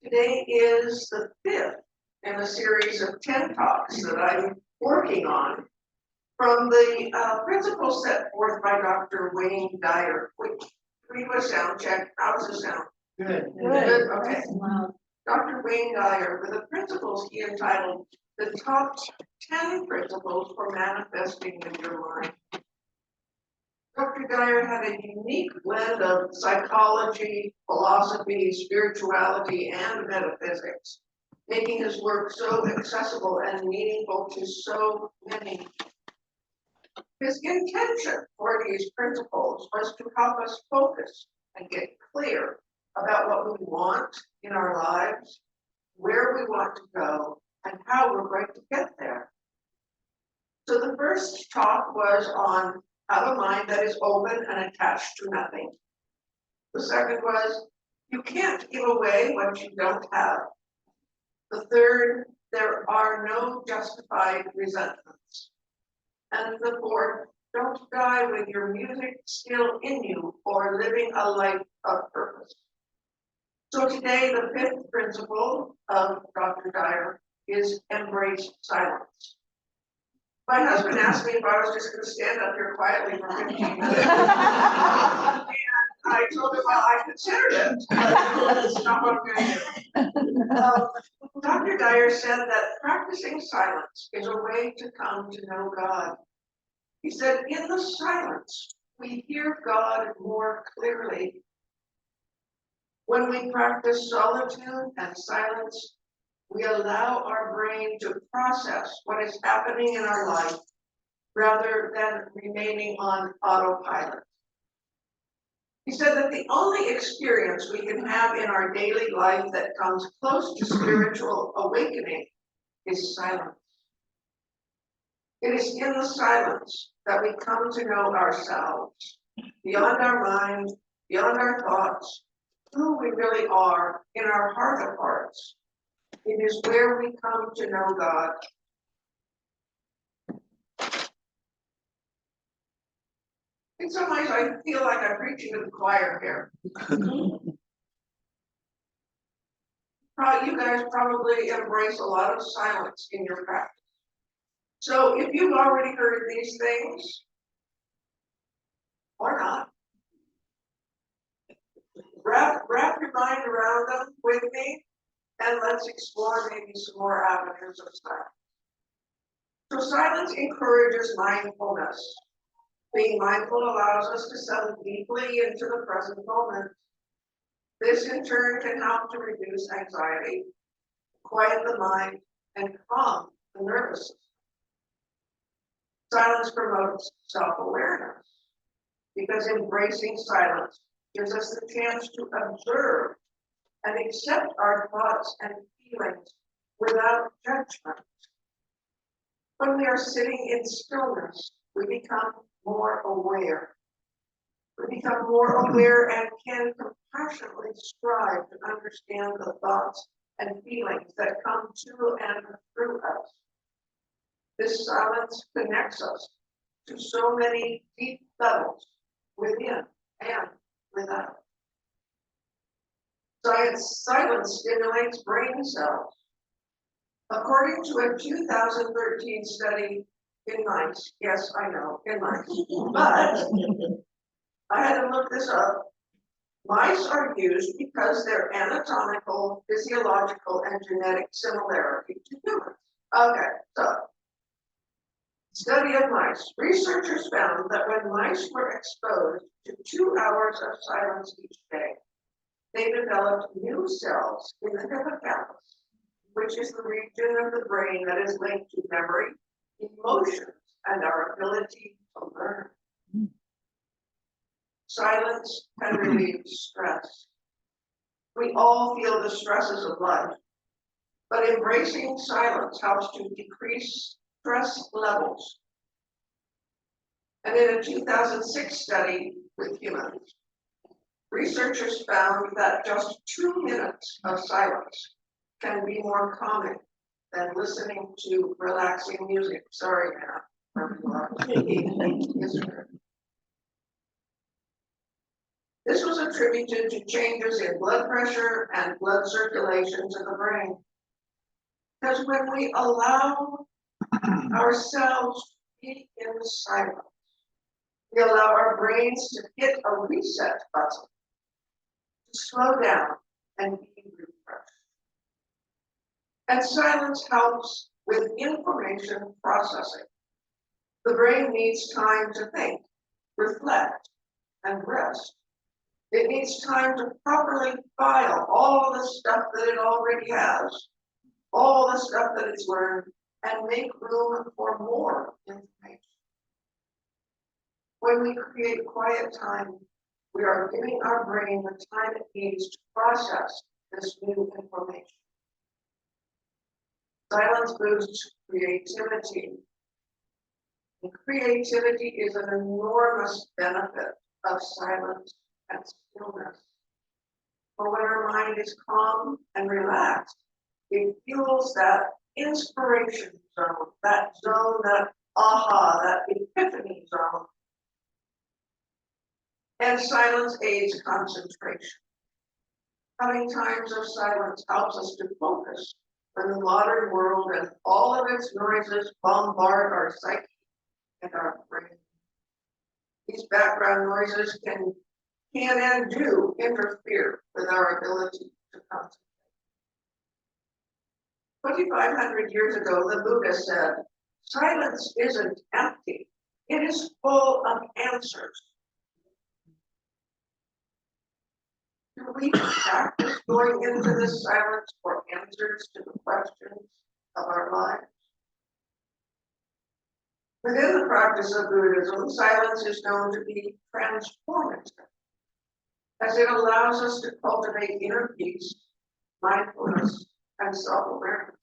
Today is the 5th in a series of 10 talks that I'm working on from the principles set forth by Dr. Wayne Dyer, which we do a sound check. How's the sound? Good. Good, okay. Dr. Wayne Dyer, for the principles he entitled The Top 10 Principles for Manifesting with Your Mind. Dr. Dyer had a unique blend of psychology, philosophy, spirituality, and metaphysics, making his work so accessible and meaningful to so many. His intention for these principles was to help us focus and get clear about what we want in our lives, where we want to go, and how we're going to get there. So the first talk was on have a mind that is open and attached to nothing. The second was, you can't give away what you don't have. The third, there are no justified resentments. And the fourth, don't die with your music still in you or living a life of purpose. So today, the 5th principle of Dr. Dyer is embrace silence. My husband asked me if I was just going to stand up here quietly for 15 minutes. And I told him, well, I considered it, but that's not what I'm going to do. Dr. Dyer said that practicing silence is a way to come to know God. He said, in the silence, we hear God more clearly. When we practice solitude and silence, we allow our brain to process what is happening in our life rather than remaining on autopilot. He said that the only experience we can have in our daily life that comes close to spiritual awakening is silence. It is in the silence that we come to know ourselves, beyond our mind, beyond our thoughts, who we really are in our heart of hearts. It is where we come to know God. In some ways, I feel like I'm preaching to the choir here. You guys probably embrace a lot of silence in your practice. So if you've already heard these things, or not, wrap your mind around them with me, and let's explore maybe some more avenues of silence. So silence encourages mindfulness. Being mindful allows us to settle deeply into the present moment. This in turn can help to reduce anxiety, quiet the mind, and calm the nervous system. Silence promotes self-awareness because embracing silence gives us the chance to observe and accept our thoughts and feelings without judgment. When we are sitting in stillness, we become more aware. We become more aware and can compassionately strive to understand the thoughts and feelings that come to and through us. This silence connects us to so many deep levels within and without. Silence stimulates brain cells. According to a 2013 study in mice, yes, I know, in mice, but I had to look this up. Mice are used because their anatomical, physiological, and genetic similarity to humans. Okay, so study of mice. Researchers found that when mice were exposed to 2 hours of silence each day, they developed new cells in the hippocampus, which is the region of the brain that is linked to memory, emotions, and our ability to learn. Silence can relieve stress. We all feel the stresses of life, but embracing silence helps to decrease stress levels. And in a 2006 study with humans, researchers found that just 2 minutes of silence can be more calming than listening to relaxing music. Sorry, man. where you are. This was attributed to changes in blood pressure and blood circulation to the brain. Because when we allow ourselves to be in silence, we allow our brains to hit a reset button, to slow down and be refreshed. And silence helps with information processing. The brain needs time to think, reflect, and rest. It needs time to properly file all the stuff that it already has, all the stuff that it's learned, and make room for more information. When we create quiet time, we are giving our brain the time it needs to process this new information. Silence boosts creativity. And creativity is an enormous benefit of silence and stillness. For when our mind is calm and relaxed, it fuels that inspiration zone, that aha, that epiphany zone. And silence aids concentration. Having times of silence helps us to focus when the modern world and all of its noises bombard our psyche and our brain. These background noises can and do interfere with our ability to concentrate. 2,500 years ago, the Buddha said, silence isn't empty, it is full of answers. Do we practice going into this silence for answers to the questions of our lives? Within the practice of Buddhism, silence is known to be transformative, as it allows us to cultivate inner peace, mindfulness, and self-awareness.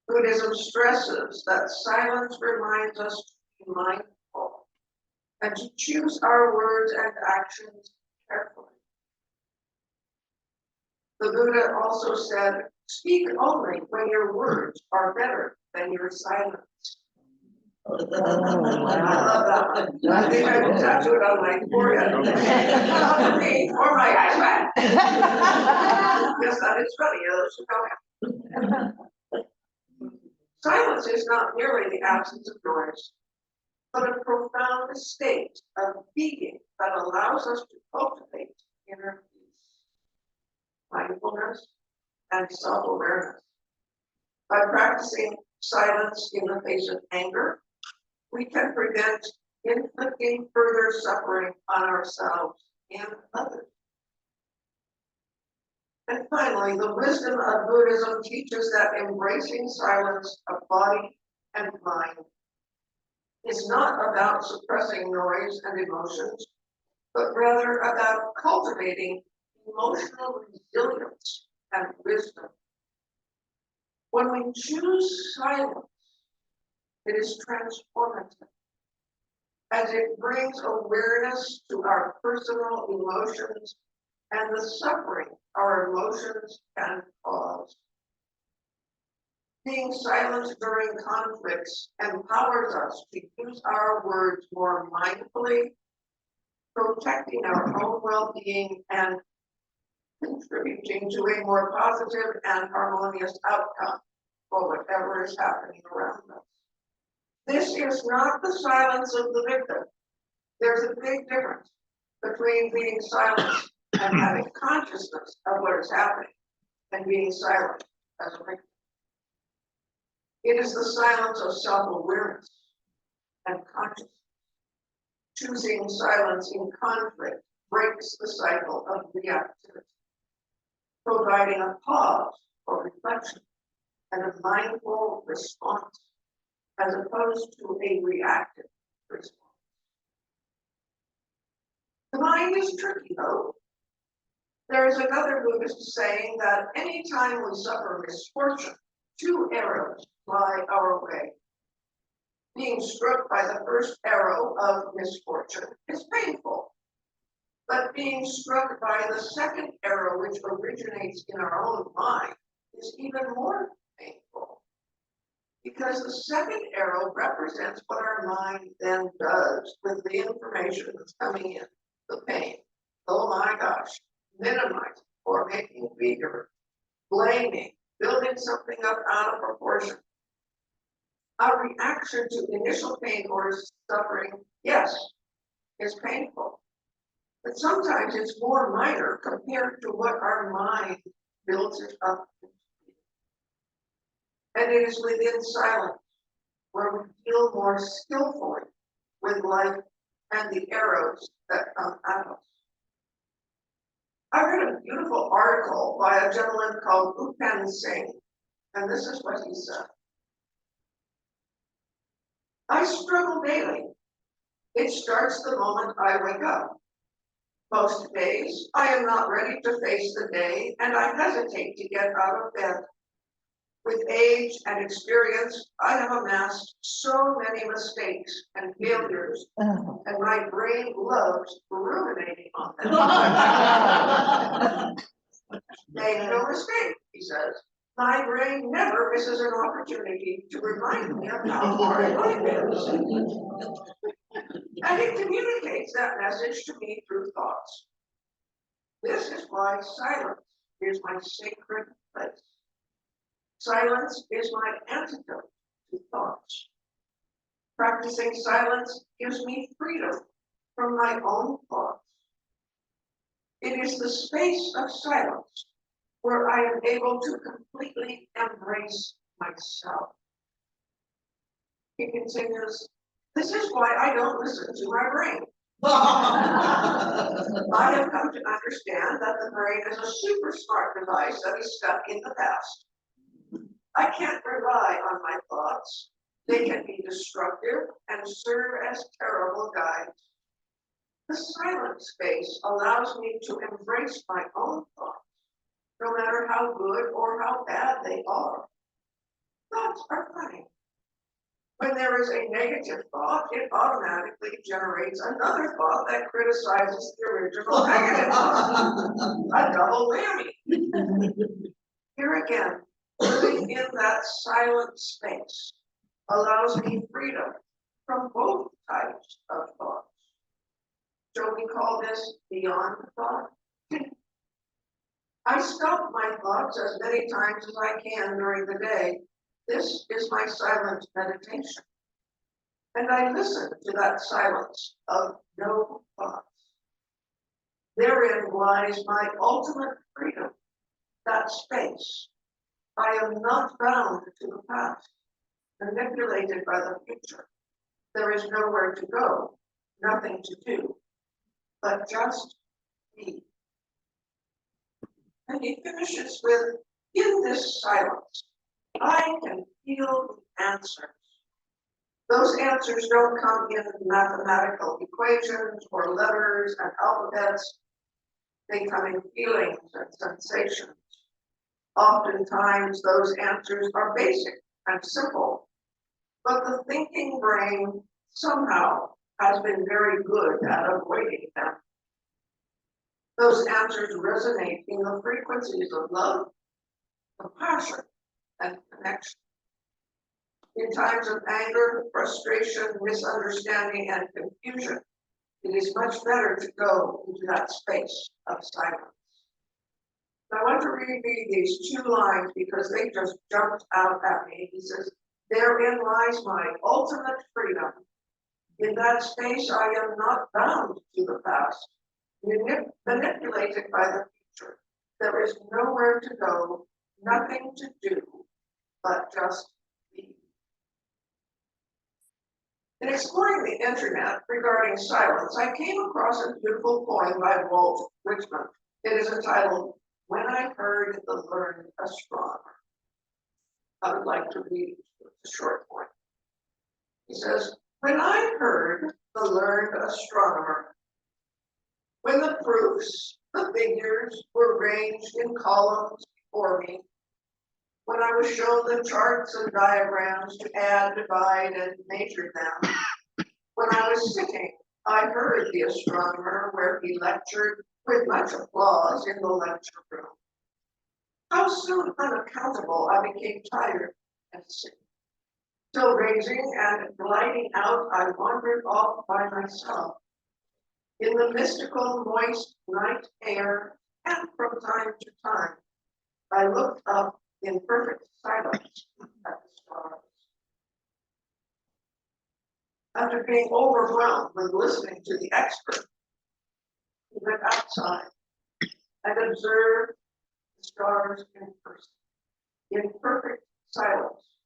Buddhism stresses that silence reminds us to be mindful and to choose our words and actions carefully. The Buddha also said, speak only when your words are better than your silence. Oh, wow. I love that one. I think I will tattoo it on my forehead. Not me or my iPad. Yes, that is funny. Others don't have. Silence is not merely the absence of noise, but a profound state of being that allows us to cultivate inner peace, mindfulness, and self-awareness. By practicing silence in the face of anger, we can prevent inflicting further suffering on ourselves and others. And finally, the wisdom of Buddhism teaches that embracing silence of body and mind is not about suppressing noise and emotions, but rather about cultivating emotional resilience and wisdom. When we choose silence, it is transformative, as it brings awareness to our personal emotions and the suffering our emotions can cause. Being silent during conflicts empowers us to use our words more mindfully, protecting our own well-being and contributing to a more positive and harmonious outcome for whatever is happening around us. This is not the silence of the victim. There's a big difference between being silent and having consciousness of what is happening and being silent as a victim. It is the silence of self-awareness and consciousness. Choosing silence in conflict breaks the cycle of reactivity, providing a pause for reflection and a mindful response, as opposed to a reactive response. The mind is tricky, though. There is another Buddhist saying that any time we suffer misfortune, two arrows fly our way. Being struck by the first arrow of misfortune is painful, but being struck by the second arrow, which originates in our own mind, is even more painful. because the second arrow represents what our mind then does with the information that's coming in, the pain. Oh my gosh, minimizing or making bigger, blaming, building something up out of proportion. Our reaction to initial pain or suffering, yes, is painful, but sometimes it's more minor compared to what our mind builds it up. And it is within silence where we deal more skillfully with life and the arrows that come at us. I read a beautiful article by a gentleman called Upen Singh, and this is what he said. I struggle daily. It starts the moment I wake up. Most days, I am not ready to face the day, and I hesitate to get out of bed. With age and experience, I have amassed so many mistakes and failures, and my brain loves ruminating on them. Make no mistake, he says, my brain never misses an opportunity to remind me of how hard life is. And it communicates that message to me through thoughts. This is why silence is my sacred place. Silence is my antidote to thoughts. Practicing silence gives me freedom from my own thoughts. It is the space of silence where I am able to completely embrace myself. He continues, this is why I don't listen to my brain. I have come to understand that the brain is a super smart device that is stuck in the past. I can't rely on my thoughts. They can be destructive and serve as terrible guides. The silent space allows me to embrace my own thoughts, no matter how good or how bad they are. Thoughts are funny. When there is a negative thought, it automatically generates another thought that criticizes the original negative thought. A double whammy. Here again, living in that silent space allows me freedom from both types of thoughts. Shall we call this beyond thought? I stop my thoughts as many times as I can during the day. This is my silent meditation. And I listen to that silence of no thoughts. Therein lies my ultimate freedom, that space. I am not bound to the past, manipulated by the future. There is nowhere to go, nothing to do, but just be. And he finishes with, in this silence, I can feel the answers. Those answers don't come in mathematical equations or letters and alphabets. They come in feelings and sensations. Oftentimes, those answers are basic and simple, but the thinking brain somehow has been very good at avoiding them. Those answers resonate in the frequencies of love, compassion, and connection. In times of anger, frustration, misunderstanding, and confusion, it is much better to go into that space of silence. I want to read these two lines because they just jumped out at me. He says, therein lies my ultimate freedom. In that space, I am not bound to the past, manipulated by the future. There is nowhere to go, nothing to do, but just be. In exploring the internet regarding silence, I came across a beautiful poem by Walt Whitman. It is entitled, When I Heard the Learned Astronomer. I would like to read a short poem. He says, when I heard the learned astronomer, when the proofs, the figures were ranged in columns before me, when I was shown the charts and diagrams to add, divide, and measure them, when I was sitting, I heard the astronomer where he lectured with much applause in the lecture room. How soon unaccountable I became tired and sick. Still raging and gliding out, I wandered off by myself. In the mystical, moist night air, and from time to time, I looked up in perfect silence at the stars. After being overwhelmed with listening to the expert, he went outside and observed the stars in person, in perfect silence,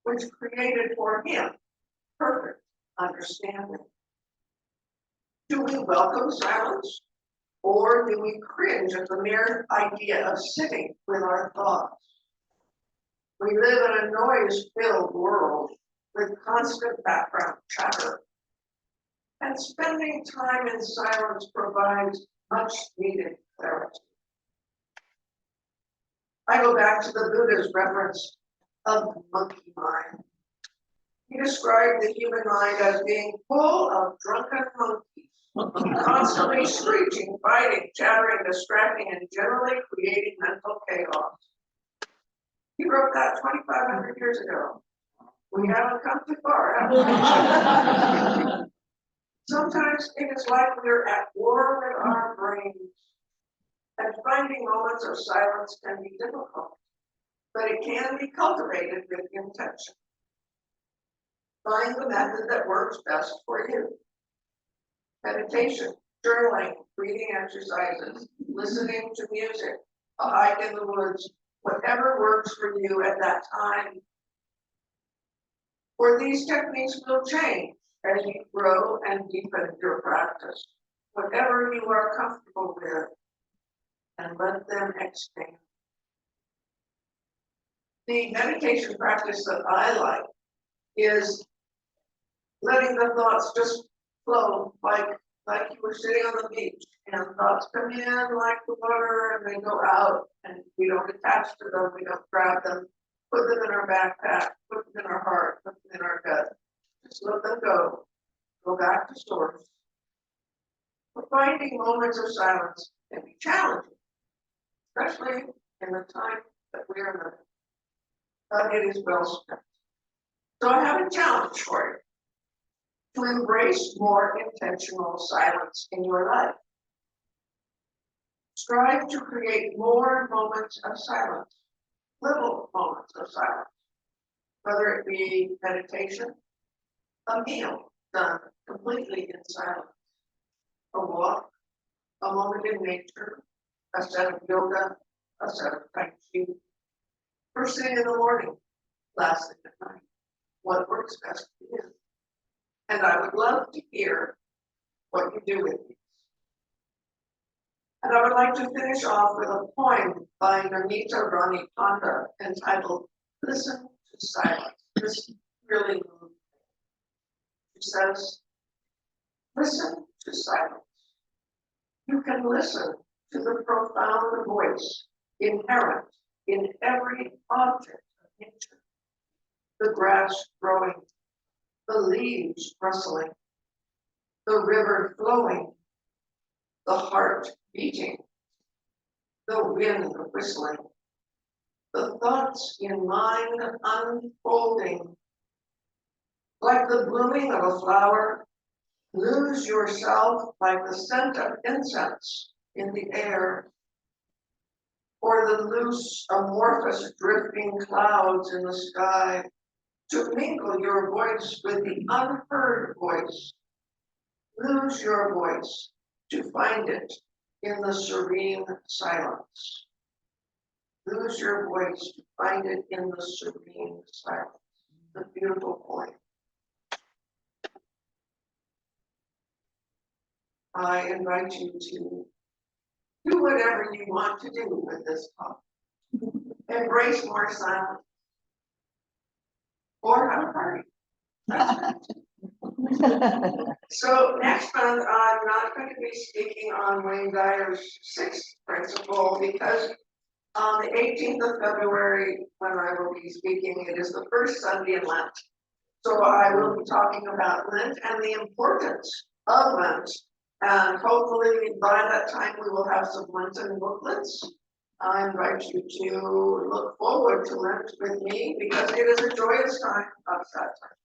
which created for him perfect understanding. Do we welcome silence, or do we cringe at the mere idea of sitting with our thoughts? We live in a noise-filled world with constant background chatter, and spending time in silence provides much needed clarity. I go back to the Buddha's reference of the monkey mind. He described the human mind as being full of drunken monkeys, constantly screeching, fighting, chattering, distracting, and generally creating mental chaos. He wrote that 2,500 years ago. We haven't come too far, have we? Sometimes it is like we're at war with our brains, and finding moments of silence can be difficult, but it can be cultivated with intention. Find the method that works best for you. Meditation, journaling, breathing exercises, listening to music, a hike in the woods, whatever works for you at that time. For these techniques will change as you grow and deepen your practice. Whatever you are comfortable with, and let them expand. The meditation practice that I like is letting the thoughts just flow like you were sitting on the beach, and thoughts come in like the water and they go out, and we don't attach to them, we don't grab them, put them in our backpack, put them in our heart, put them in our gut. Just let them go back to source. But finding moments of silence can be challenging, especially in the time that we are living. But it is well spent. So I have a challenge for you to embrace more intentional silence in your life. Strive to create more moments of silence, little moments of silence, whether it be meditation, a meal done completely in silence, a walk, a moment in nature, a set of yoga, a set of tai chi, first thing in the morning, last thing at night, what works best for you. And I would love to hear what you do with these. And I would like to finish off with a poem by Namita Rani Panda entitled Listen to Silence. This really moved me. She says, listen to silence. You can listen to the profound voice inherent in every object of nature. The grass growing, the leaves rustling, the river flowing, the heart beating, the wind whistling, the thoughts in mind unfolding. Like the blooming of a flower, lose yourself like the scent of incense in the air, or the loose, amorphous, drifting clouds in the sky, to mingle your voice with the unheard voice. Lose your voice to find it in the serene silence. Lose your voice to find it in the serene silence. The beautiful point. I invite you to do whatever you want to do with this talk. Embrace more silence. Or have a party. So next month, I'm not going to be speaking on Wayne Dyer's sixth principle because on the 18th of February, when I will be speaking, it is the first Sunday in Lent. So I will be talking about Lent and the importance of Lent. And hopefully by that time we will have some Lenten booklets I invite you to look forward to Lent with me because it is a joyous time outside time.